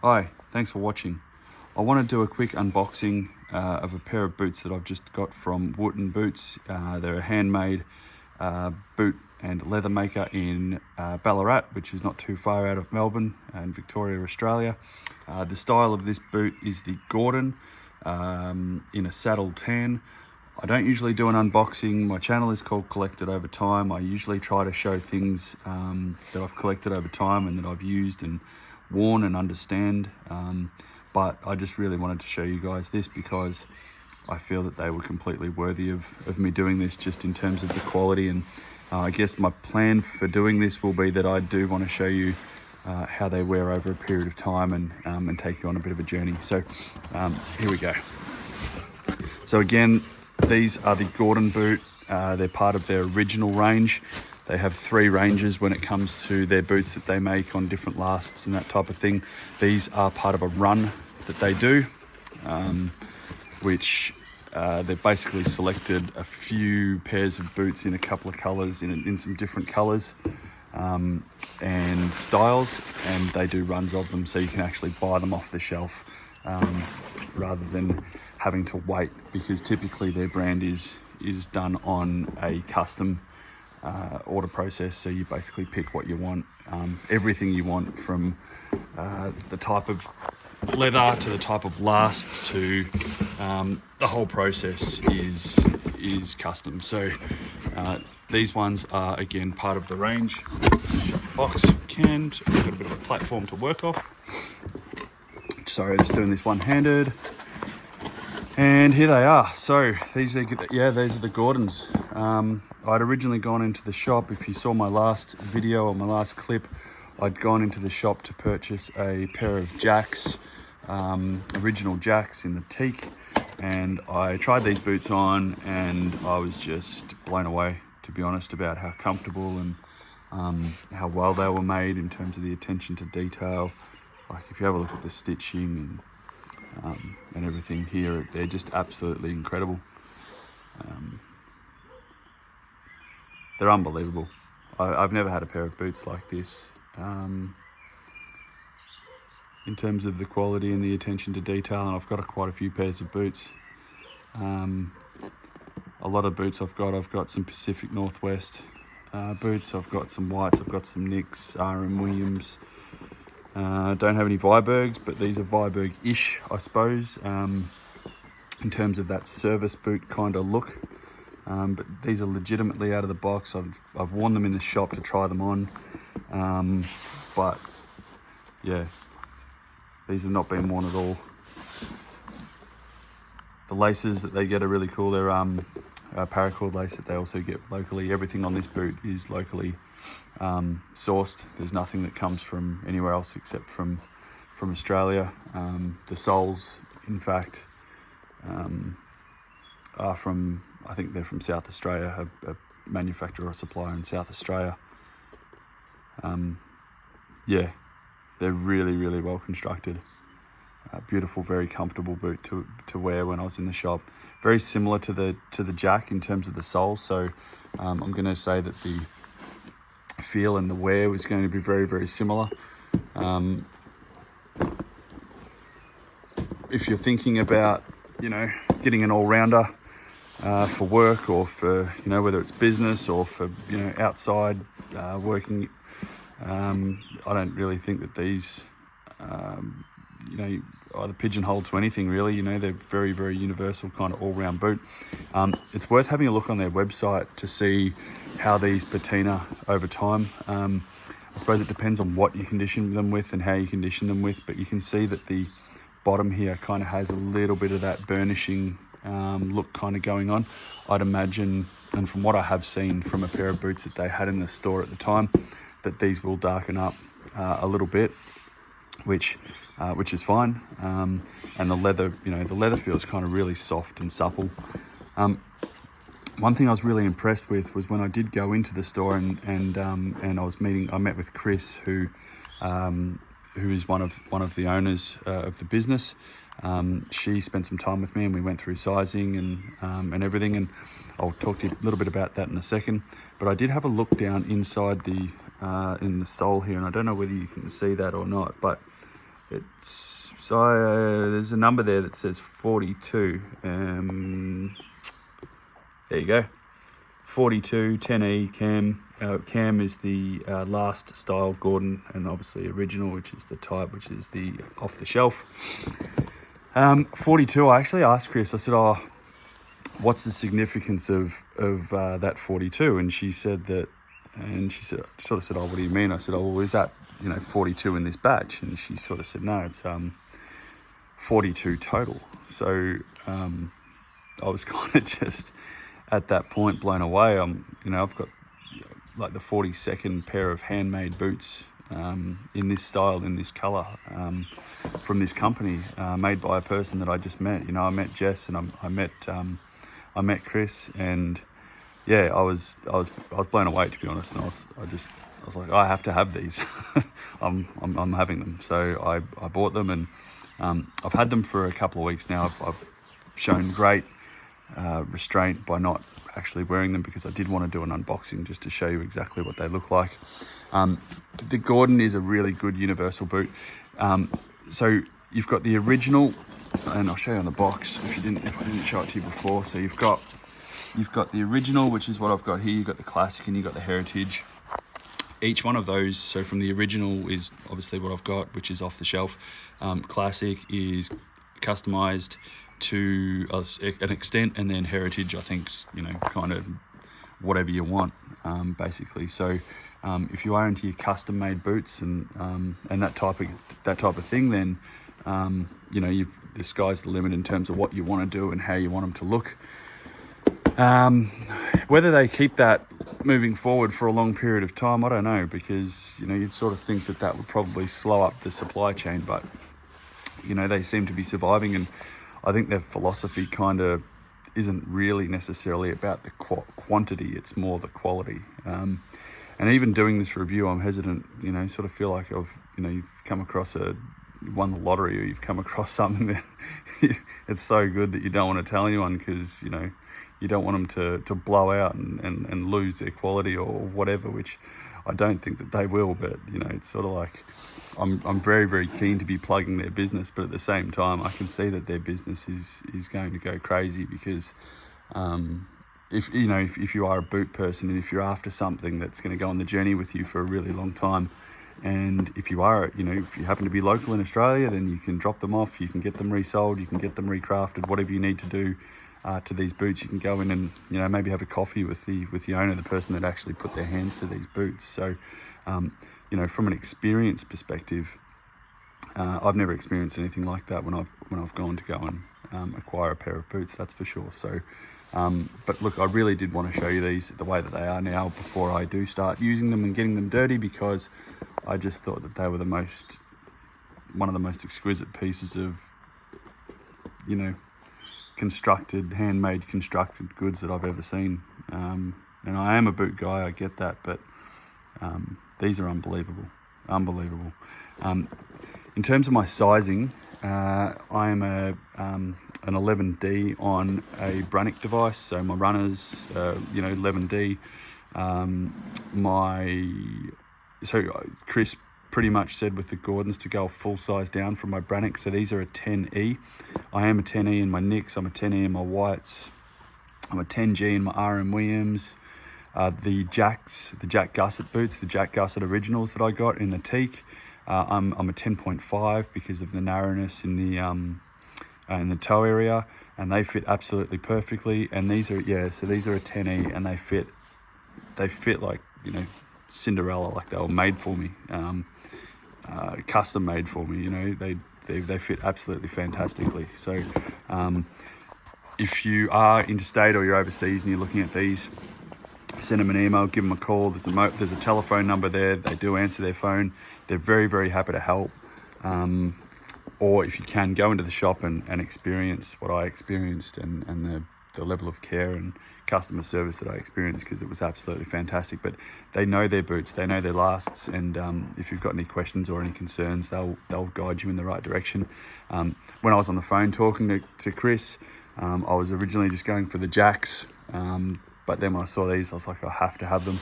Hi, thanks for watching. I want to do a quick unboxing of a pair of boots that I've just got from Wootten boots. They're a handmade boot and leather maker in Ballarat, which is not too far out of Melbourne and Victoria, Australia. The style of this boot is the Gordon in a saddle tan. I don't usually do an unboxing. My channel is called Collected Over Time. I usually try to show things that I've collected over time and that I've used and worn and understand, but I just really wanted to show you guys this because I feel that they were completely worthy of me doing this, just in terms of the quality. And I guess my plan for doing this will be that I do want to show you how they wear over a period of time and take you on a bit of a journey. So here we go. So again, these are the Gordon boot. They're part of their original range. They have 3 ranges when it comes to their boots that they make on different lasts and that type of thing. These are part of a run that they do, which they've basically selected a few pairs of boots in a couple of colours, in some different colours and styles, and they do runs of them, so you can actually buy them off the shelf rather than having to wait, because typically their brand is done on a custom order process. So you basically pick what you want, everything you want, from the type of leather to the type of last to the whole process is custom. So these ones are again part of the range. Shut the box if you can. So we've got a bit of a platform to work off. Sorry, just doing this one-handed. And here they are. So these are the Gordons. I'd originally gone into the shop. If you saw my last video or my last clip, I'd gone into the shop to purchase a pair of jacks, original jacks in the teak, and I tried these boots on and I was just blown away, to be honest, about how comfortable and how well they were made in terms of the attention to detail. Like, if you have a look at the stitching and everything here, they're just absolutely incredible. They're unbelievable. I've never had a pair of boots like this. In terms of the quality and the attention to detail, and I've got quite a few pairs of boots. A lot of boots I've got some Pacific Northwest boots. I've got some Whites, I've got some Nicks, R.M. Williams. Don't have any Vibergs, but these are Viberg-ish, I suppose, in terms of that service boot kind of look. But these are legitimately out of the box. I've worn them in the shop to try them on, but yeah, these have not been worn at all. The laces that they get are really cool. They're paracord lace that they also get locally. Everything on this boot is locally sourced. There's nothing that comes from anywhere else except from Australia. The soles, in fact, are from, I think they're from South Australia, a manufacturer or supplier in South Australia. Yeah, they're really, really well constructed. Beautiful, very comfortable boot to wear when I was in the shop. Very similar to the Jack in terms of the sole. So I'm going to say that the feel and the wear was going to be very, very similar. If you're thinking about, getting an all-rounder for work, or for, whether it's business or for, outside working, I don't really think that these, either pigeonholed to anything really. They're very, very universal kind of all-round boot. It's worth having a look on their website to see how these patina over time. I suppose it depends on what you condition them with and how you condition them with, but you can see that the bottom here kind of has a little bit of that burnishing look kind of going on. I'd imagine, and from what I have seen from a pair of boots that they had in the store at the time, that these will darken up a little bit, which is fine. And the leather, the leather feels kind of really soft and supple. One thing I was really impressed with was when I did go into the store and I met with Chris, who is one of the owners of the business. She spent some time with me and we went through sizing and everything, and I'll talk to you a little bit about that in a second. But I did have a look down inside in the sole here, and I don't know whether you can see that or not, but There's a number there that says 42. There you go. 42 10E cam. Cam is the last style Gordon, and obviously original, which is the type, which is the off the shelf. 42. I actually asked Chris. I said, "Oh, what's the significance of that 42?" And she said that, and she said, sort of said, "Oh, what do you mean?" I said, "Oh, well, is that 42 in this batch?" And she sort of said, "No, it's 42 total." So I was kind of just at that point blown away. I've got like the 42nd pair of handmade boots in this style, in this color, from this company, made by a person that I just met. I met Jess, and I met Chris, and yeah, I was blown away, to be honest. And I was like, I have to have these. I'm having them. So I bought them, and I've had them for a couple of weeks now. I've shown great restraint by not actually wearing them, because I did want to do an unboxing just to show you exactly what they look like. The Gordon is a really good universal boot. So you've got the original, and I'll show you on the box if I didn't show it to you before. So you've got the original, which is what I've got here. You've got the classic and you've got the heritage. Each one of those, so from the original is obviously what I've got, which is off the shelf. Classic is customized to an extent, and then heritage, I think's kind of whatever you want, basically. So if you are into your custom made boots and that type of thing, then the sky's the limit in terms of what you want to do and how you want them to look. Whether they keep that moving forward for a long period of time, I don't know, because you'd sort of think that would probably slow up the supply chain, but they seem to be surviving, and I think their philosophy kind of isn't really necessarily about the quantity, it's more the quality. And even doing this review, I'm hesitant, sort of feel like you've come across you won the lottery, or you've come across something that it's so good that you don't want to tell anyone, because, you don't want them to blow out and lose their quality or whatever, which I don't think that they will, but, it's sort of like, I'm very, very keen to be plugging their business, but at the same time, I can see that their business is going to go crazy, because if you are a boot person, and if you're after something that's going to go on the journey with you for a really long time, and if you are, if you happen to be local in Australia, then you can drop them off, you can get them resold, you can get them recrafted, whatever you need to do to these boots. You can go in and maybe have a coffee with the owner, the person that actually put their hands to these boots. So from an experience perspective, I've never experienced anything like that when I've gone to go and acquire a pair of boots, that's for sure. So but look, I really did want to show you these the way that they are now before I do start using them and getting them dirty, because I just thought that they were one of the most exquisite pieces of handmade constructed goods that I've ever seen. And I am a boot guy, I get that, but these are unbelievable. In terms of my sizing, I am an 11D on a Brannick device, so my runners, 11D. Chris pretty much said with the Gordons to go full size down from my Brannick, so these are a 10E. I am a 10E in my Nicks, I'm a 10E in my Whites, I'm a 10G in my RM Williams. The Jack Gusset boots, the Jack Gusset originals that I got in the teak, I'm a 10.5 because of the narrowness in the toe area, and they fit absolutely perfectly. And these are a 10E, and they fit like Cinderella, like they were made for me, custom made for me. They fit absolutely fantastically. So if you are interstate or you're overseas and you're looking at these, send them an email, give them a call. There's a telephone number there. They do answer their phone. They're very, very happy to help. Or if you can, go into the shop and experience what I experienced, and the level of care and customer service that I experienced, because it was absolutely fantastic. But they know their boots, they know their lasts, and if you've got any questions or any concerns, they'll guide you in the right direction. When I was on the phone talking to Chris, I was originally just going for the Jacks, but then when I saw these, I was like, I have to have them.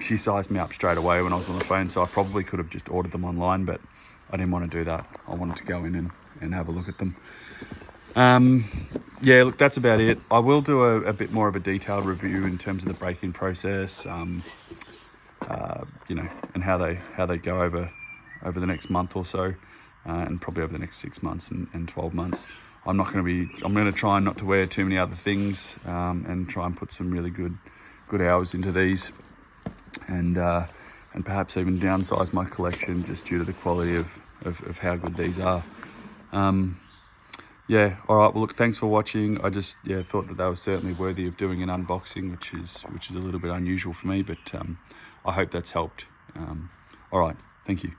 She sized me up straight away when I was on the phone, so I probably could have just ordered them online, but I didn't want to do that. I wanted to go in and have a look at them. Yeah, look, that's about it. I will do a bit more of a detailed review in terms of the break-in process, you know, and how they go over the next month or so, and probably over the next 6 months and 12 months. I'm going to try not to wear too many other things, and try and put some really good hours into these, and perhaps even downsize my collection just due to the quality of how good these are. Yeah, all right, well look, thanks for watching. I just thought that they were certainly worthy of doing an unboxing, which is a little bit unusual for me, but I hope that's helped. All right, thank you.